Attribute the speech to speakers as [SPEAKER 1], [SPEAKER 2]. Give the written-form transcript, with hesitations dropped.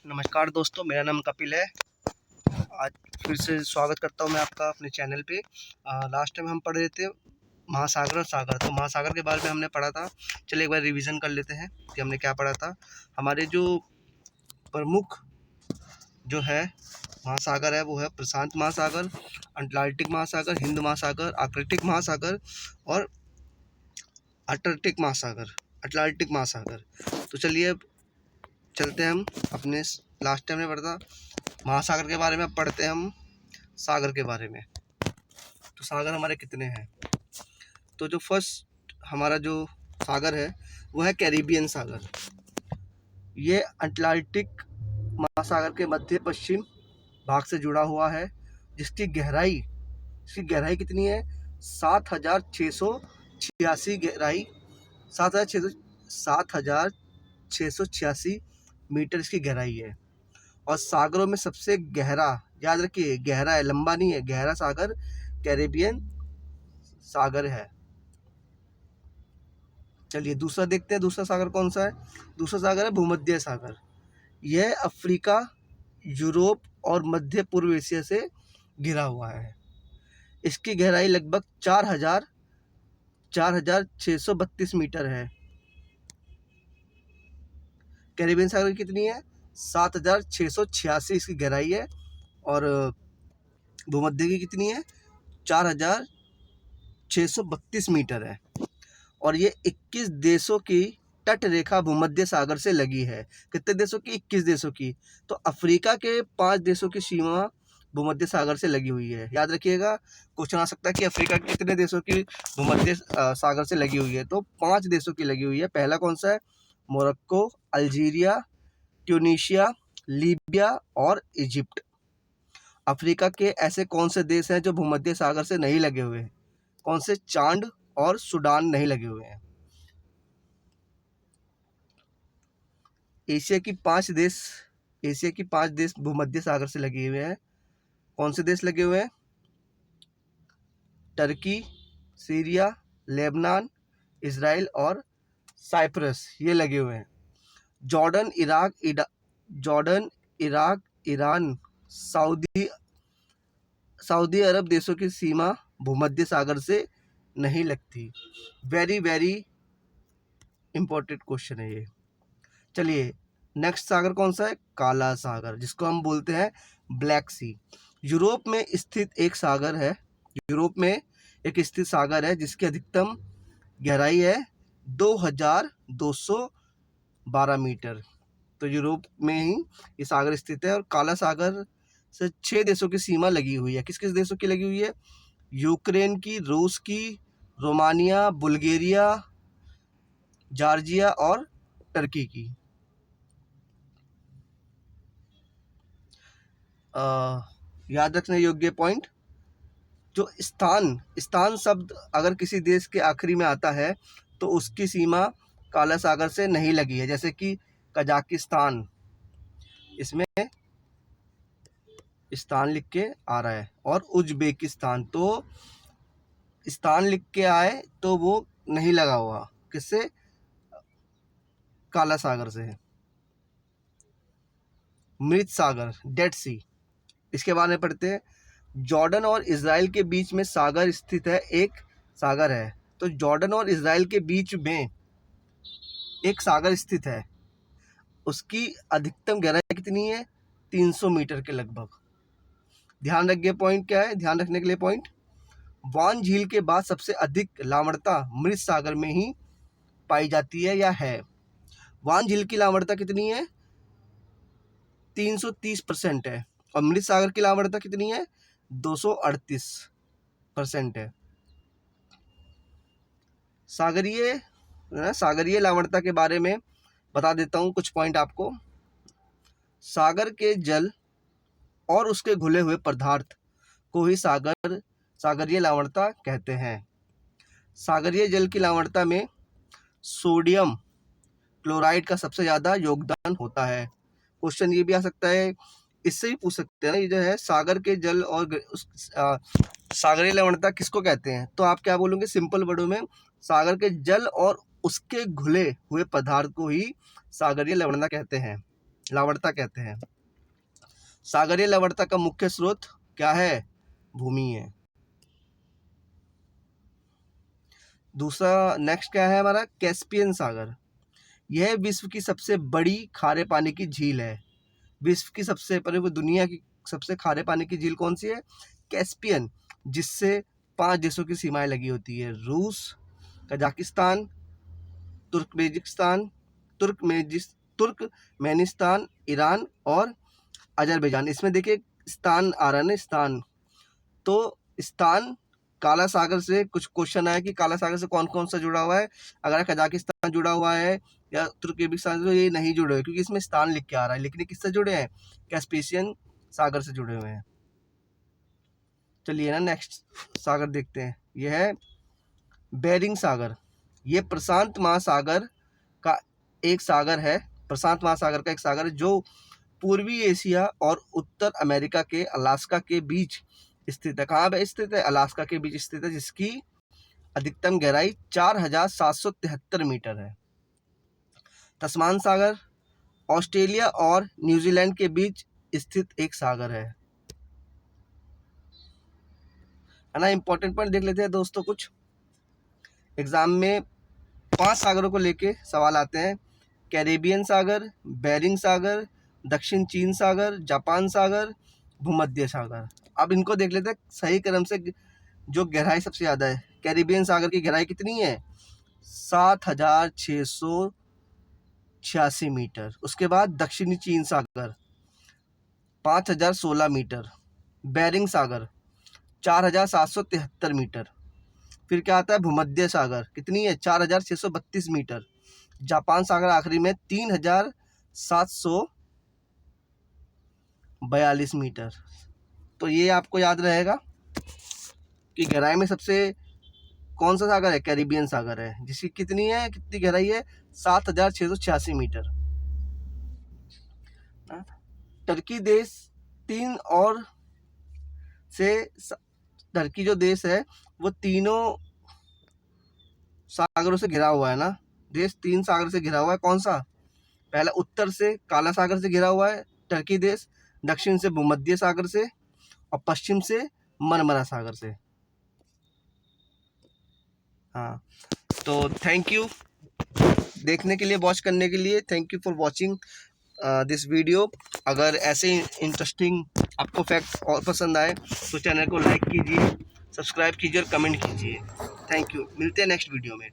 [SPEAKER 1] नमस्कार दोस्तों, मेरा नाम कपिल है। आज फिर से स्वागत करता हूं मैं आपका अपने चैनल पे। लास्ट टाइम हम पढ़ रहे थे महासागर और सागर। तो महासागर के बारे में हमने पढ़ा था। चलिए एक बार रिवीजन कर लेते हैं कि हमने क्या पढ़ा था। हमारे जो प्रमुख जो है महासागर है वो है प्रशांत महासागर, अटलांटिक महासागर, हिंद महासागर, आर्कटिक महासागर और अटलांटिक महासागर। तो चलिए चलते हैं हम अपने लास्ट टाइम में पढ़ा था महासागर के बारे में। अब पढ़ते हैं हम सागर के बारे में। तो सागर हमारे कितने हैं? तो जो फर्स्ट हमारा जो सागर है वो है कैरिबियन सागर। ये अटलांटिक महासागर के मध्य पश्चिम भाग से जुड़ा हुआ है, जिसकी गहराई कितनी है? 7,686 गहराई, 7,686 मीटर इसकी गहराई है। और सागरों में सबसे गहरा, याद रखिए गहरा है, लंबा नहीं है, गहरा सागर कैरिबियन सागर है। चलिए दूसरा देखते हैं, दूसरा सागर कौन सा है। दूसरा सागर है भूमध्य सागर। यह अफ्रीका, यूरोप और मध्य पूर्व एशिया से घिरा हुआ है। इसकी गहराई लगभग 4,632 मीटर है। कैरिबियन सागर की कितनी है? 7,686 इसकी गहराई है। और भूमध्य की कितनी है? 4,632 मीटर है। और ये 21 देशों की तट रेखा भूमध्य सागर से लगी है। कितने देशों की? 21 देशों की। तो अफ्रीका के 5 देशों की सीमा भूमध्य सागर से लगी हुई है। याद रखिएगा, क्वेश्चन आ सकता है कि अफ्रीका के कितने देशों की भूमध्य सागर से लगी हुई है। तो 5 देशों की लगी हुई है। पहला कौन सा है? मोरक्को, अल्जीरिया, ट्यूनीशिया, लीबिया और इजिप्ट। अफ्रीका के ऐसे कौन से देश हैं जो भूमध्य सागर से नहीं लगे हुए हैं? कौन से? चांद और सूडान नहीं लगे हुए हैं। एशिया की 5 देश भूमध्य सागर से लगे हुए हैं। कौन से देश लगे हुए हैं? टर्की, सीरिया, लेबनान, इजराइल और साइप्रस, ये लगे हुए हैं। जॉर्डन, इराक, ईरान, सऊदी अरब देशों की सीमा भूमध्य सागर से नहीं लगती। वेरी वेरी इंपॉर्टेंट क्वेश्चन है ये। चलिए नेक्स्ट सागर कौन सा है? काला सागर, जिसको हम बोलते हैं ब्लैक सी। यूरोप में स्थित एक सागर है जिसकी अधिकतम गहराई है 2,212 मीटर। तो यूरोप में ही ये सागर स्थित है। और काला सागर से 6 देशों की सीमा लगी हुई है। किस किस देशों की लगी हुई है? यूक्रेन की, रूस की, रोमानिया, बुल्गारिया, जॉर्जिया और टर्की की। याद रखने योग्य पॉइंट, जो स्थान शब्द अगर किसी देश के आखिरी में आता है तो उसकी सीमा काला सागर से नहीं लगी है। जैसे कि कजाकिस्तान, इसमें स्थान लिख के आ रहा है। और उज्बेकिस्तान, तो स्थान लिख के आए तो वो नहीं लगा हुआ, किससे? काला सागर से है। मृत सागर, डेड सी, इसके बारे में पढ़ते हैं। जॉर्डन और इजराइल के बीच में सागर स्थित है, एक सागर है। तो जॉर्डन और इजराइल के बीच में एक सागर स्थित है। उसकी अधिकतम गहराई कितनी है? 300 मीटर के लगभग। ध्यान रखिए पॉइंट क्या है, ध्यान रखने के लिए पॉइंट, वान झील के बाद सबसे अधिक लावणता मृत सागर में ही पाई जाती है या है। वान झील की लावणता कितनी है? 330% है। और मृत सागर की लावणता कितनी है? 238% है। सागरीय लावणता के बारे में बता देता हूँ कुछ पॉइंट आपको। सागर के जल और उसके घुले हुए पदार्थ को ही सागरीय लावणता कहते हैं। सागरीय जल की लावणता में सोडियम क्लोराइड का सबसे ज़्यादा योगदान होता है। क्वेश्चन ये भी आ सकता है, इससे भी पूछ सकते हैं, ये जो है सागर के जल और सागरीय लवणता किसको कहते हैं? तो आप क्या बोलोगे सिंपल वर्डों में? सागर के जल और उसके घुले हुए पदार्थ को ही सागरीय लवणता कहते हैं। लवणता कहते हैं। सागरीय लवणता का मुख्य स्रोत क्या है? भूमि है। दूसरा नेक्स्ट क्या है हमारा? कैस्पियन सागर। यह विश्व की सबसे बड़ी खारे पानी की झील है। विश्व की सबसे वो दुनिया की सबसे खारे पानी की झील कौन सी है? कैस्पियन, जिससे 5 देशों की सीमाएं लगी होती है। रूस, कजाकिस्तान, तुर्कमेनिस्तान, तुर्कमेनिस्तान, ईरान और अजरबैजान। इसमें देखिए स्थान आ रहा है ना, स्थान। तो स्थान काला सागर से कुछ क्वेश्चन आया कि काला सागर से कौन कौन सा जुड़ा हुआ है। अगर कजाकिस्तान जुड़ा हुआ है या तुर्कमेनिस्तान, तो ये नहीं जुड़े हुए क्योंकि इसमें स्थान लिख के आ रहा है, लेकिन ये किससे जुड़े हैं? कैस्पियन सागर से जुड़े हुए हैं। चलिए ना नेक्स्ट सागर देखते हैं। यह है बेरिंग सागर। ये प्रशांत महासागर का एक सागर है। प्रशांत महासागर का एक सागर है जो पूर्वी एशिया और उत्तर अमेरिका के अलास्का के बीच स्थित है। कहाँ पे स्थित है? अलास्का के बीच स्थित है, जिसकी अधिकतम गहराई 4773 मीटर है। तस्मान सागर ऑस्ट्रेलिया और न्यूजीलैंड के बीच स्थित एक सागर है ना। इंपॉर्टेंट पॉइंट देख लेते हैं दोस्तों। कुछ एग्जाम में 5 सागरों को लेके सवाल आते हैं। कैरेबियन सागर, बेरिंग सागर, दक्षिण चीन सागर, जापान सागर, भूमध्य सागर। अब इनको देख लेते हैं सही क्रम से। जो गहराई सबसे ज़्यादा है, कैरेबियन सागर की गहराई कितनी है? 7686 मीटर। उसके बाद दक्षिणी चीन सागर 5016 मीटर। बेरिंग सागर 4773 मीटर। फिर क्या आता है? भूमध्य सागर कितनी है? 4632 मीटर। जापान सागर आखिरी में 3742 मीटर। तो ये आपको याद रहेगा कि गहराई में सबसे कौन सा सागर है? कैरिबियन सागर है, जिसकी कितनी है, कितनी गहराई है? 7686 मीटर। टर्की देश 3 और से टर्की जो देश है वो तीनों सागरों से घिरा हुआ है ना। देश 3 सागर से घिरा हुआ है। कौन सा? पहला उत्तर से काला सागर से घिरा हुआ है टर्की देश, दक्षिण से भूमध्य सागर से और पश्चिम से मरमरा सागर से। हाँ, तो थैंक यू देखने के लिए, वॉच करने के लिए। Thank you for watching this video. अगर ऐसे इंटरेस्टिंग आपको फैक्ट और पसंद आए तो चैनल को लाइक कीजिए, सब्सक्राइब कीजिए और कमेंट कीजिए। Thank you. मिलते हैं नेक्स्ट वीडियो में।